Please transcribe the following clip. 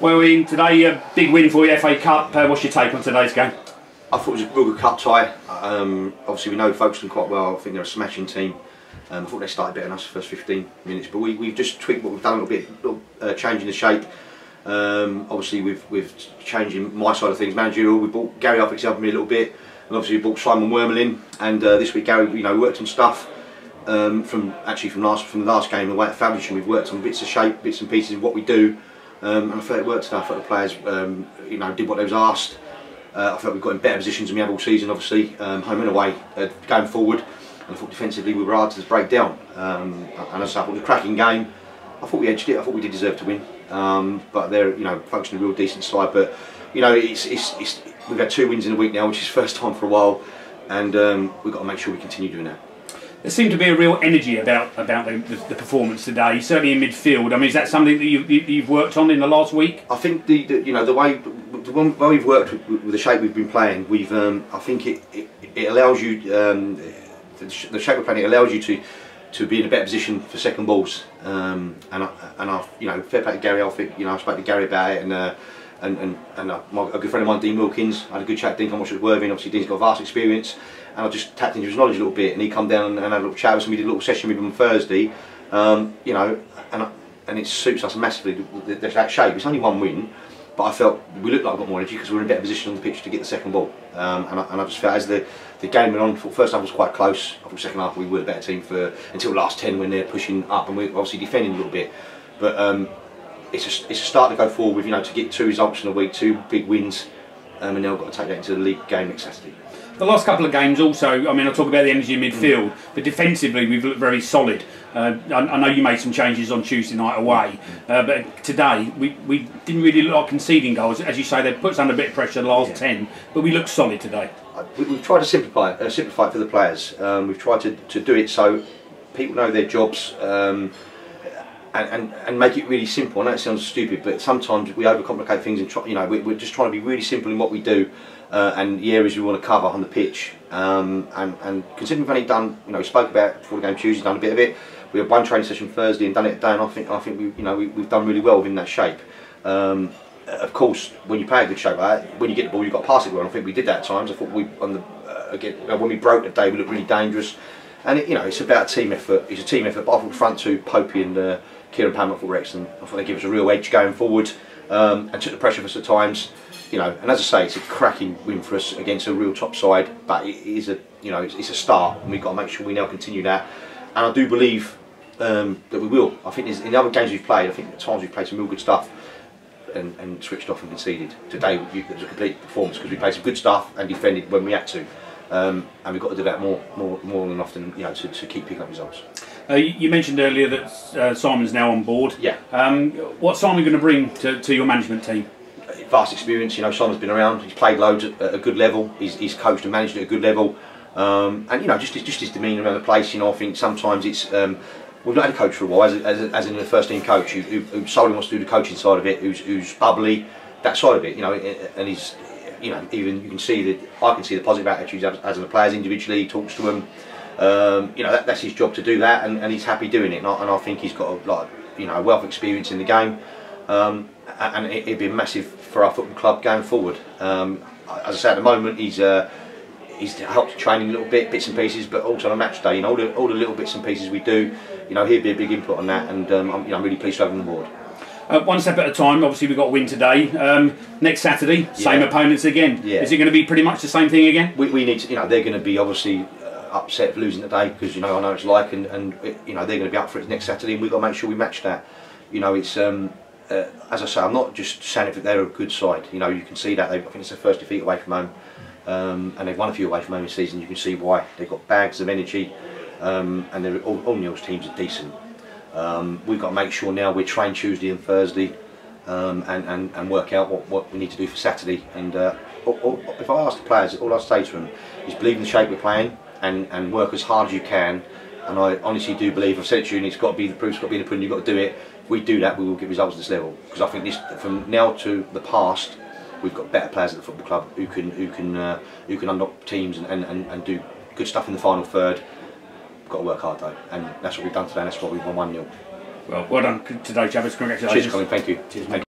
Well, Ian, today a big win for you, FA Cup. What's your take on today's game? I thought it was a real good cup tie. Obviously we know Folkestone quite well. I think they're a smashing team. I thought they started better than us the first 15 minutes, but we've just tweaked what we've done a little bit, changing the shape. Obviously with changing my side of things, managerial. We brought Gary up, for example, me a little bit, and obviously we brought Simon Wormel in. And this week Gary, worked on stuff from the last game, the way at Foundation. We've worked on bits of shape, bits and pieces of what we do, and I felt it worked enough. I thought the players, did what they was asked. I felt we've got in better positions than we have all season, obviously, home and away, going forward. And I thought defensively we were hard to break down. And as I thought it was a cracking game. I thought we edged it. I thought we did deserve to win. But they're, functioning a real decent side. But we've had 2 wins in a week now, which is the first time for a while, and we've got to make sure we continue doing that. There seemed to be a real energy about the performance today, certainly in midfield. I mean, is that something that you've worked on in the last week? I think the way we've worked with the shape we've been playing, I think it allows you the shape we're playing. It allows you to be in a better position for second balls. And I fair play to Gary. I think I spoke to Gary about it, and a good friend of mine, Dean Wilkins, I had a good chat. Dean come watch it with Worthing. Obviously, Dean's got vast experience. And I just tapped into his knowledge a little bit, and he come down and had a little chat with us, and we did a little session with him on Thursday. And it suits us massively, that shape. It's only 1 win, but I felt we looked like we got more energy because we were in a better position on the pitch to get the second ball. And I just felt as the game went on, first half was quite close. I thought second half we were a better team until the last 10 when they're pushing up, and we're obviously defending a little bit. But it's a start to go forward with, to get 2 results in a week, 2 big wins, and now we've got to take that into the league game next Saturday. The last couple of games also, I mean, I talk about the energy in midfield, but defensively we've looked very solid. I know you made some changes on Tuesday night away, but today we didn't really look like conceding goals. As you say, they put us under a bit of pressure the last 10, but we looked solid today. We've tried to simplify it for the players. We've tried to do it so people know their jobs, and make it really simple. I know it sounds stupid, but sometimes we overcomplicate things, and we're just trying to be really simple in what we do, and the areas we want to cover on the pitch. And considering we've only done, we spoke about before the game Tuesday, done a bit of it. We had 1 training session Thursday and done it today, and I think we've done really well within that shape. Of course, when you play a good shape like that, when you get the ball, you've got to pass it well. And I think we did that at times. I thought when we broke today, we looked really dangerous. And it's about a team effort. It's a team effort. But I thought front 2, Popey and Kieran Palmer, were excellent. I thought they gave us a real edge going forward, and took the pressure off us at times. And as I say, it's a cracking win for us against a real top side. But it is it's a start, and we've got to make sure we now continue that. And I do believe that we will. I think in the other games we've played, I think at times we've played some real good stuff and switched off and conceded. Today it was a complete performance because we played some good stuff and defended when we had to. And we've got to do that more than often, to keep picking up results. You mentioned earlier that Simon's now on board. Yeah. What's Simon going to bring to your management team? Vast experience. Simon's been around. He's played loads at a good level. He's coached and managed at a good level. And just his demeanour around the place. I think sometimes it's we've not had a coach for a while, as in the first team coach who solely wants to do the coaching side of it, who's bubbly, that side of it. And he's. Even you can see I can see the positive attitudes as the players individually. He talks to them. That's his job to do that, and he's happy doing it. And I think he's got a wealth of experience in the game, and it'd be massive for our football club going forward. As I say, at the moment he's helped training a little bit, bits and pieces, but also on a match day, all the little bits and pieces we do, he'd be a big input on that, and I'm really pleased to have him on board. 1 step at a time. Obviously, we've got a win today. Next Saturday, same opponents again. Yeah. Is it going to be pretty much the same thing again? We need to. They're going to be obviously upset for losing today because I know what it's like, and they're going to be up for it next Saturday, and we've got to make sure we match that. It's as I say, I'm not just saying it that they're a good side. You can see that I think it's their first defeat away from home, and they've won a few away from home this season. You can see why. They've got bags of energy, and all Neil's teams are decent. We've got to make sure now we train Tuesday and Thursday, and work out what we need to do for Saturday. And if I ask the players, all I say to them is believe in the shape we're playing and work as hard as you can. And I honestly do believe, I've said it to you, and it's got to be the proof's got to be in the pudding. You've got to do it. If we do that, we will get results at this level. Because I think from now to the past, we've got better players at the football club who can unlock teams and do good stuff in the final third. Got to work hard though, and that's what we've done today, and that's what we've won 1-0. Well done today, Chavis. Congratulations. Cheers, Colin. Thank you. Cheers, mate.